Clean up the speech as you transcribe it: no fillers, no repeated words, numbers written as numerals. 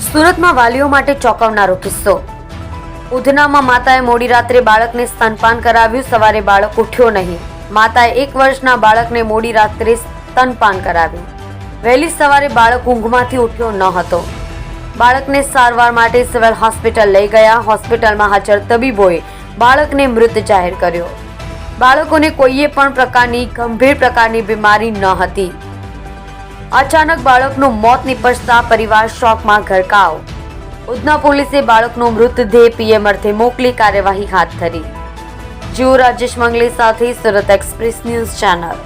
સુરતમાં વાલીઓ માટે ચોંકાવનારો કિસ્સો। ઉધનામાં માતાએ મોડી રાત્રે બાળકને સ્તનપાન કરાવ્યું। સવારે બાળક ઉઠ્યો નહીં। માતાએ 1 વર્ષના બાળકને મોડી રાત્રે સ્તનપાન કરાવ્યું। વહેલી સવારે બાળક ઊંઘમાંથી ઉઠ્યો ન હતો। બાળકને સારવાર માટે સિવિલ હોસ્પિટલ લઈ ગયા। હોસ્પિટલમાં હાજર તબીબોએ બાળકને મૃત જાહેર કર્યો। બાળકોને કોઈએ પણ પ્રકારની ગંભીર પ્રકારની બીમારી ન હતી। અચાનક બાળકનું મોત નિપજતા પરિવાર શોકમાં ગરકાવ। ઉધના પોલીસે બાળકનો મૃતદેહ પીએમ અર્થે મોકલી કાર્યવાહી હાથ ધરી। જીઓ રાજેશ મંગલે સાથે સુરત એક્સપ્રેસ ન્યૂઝ ચેનલ।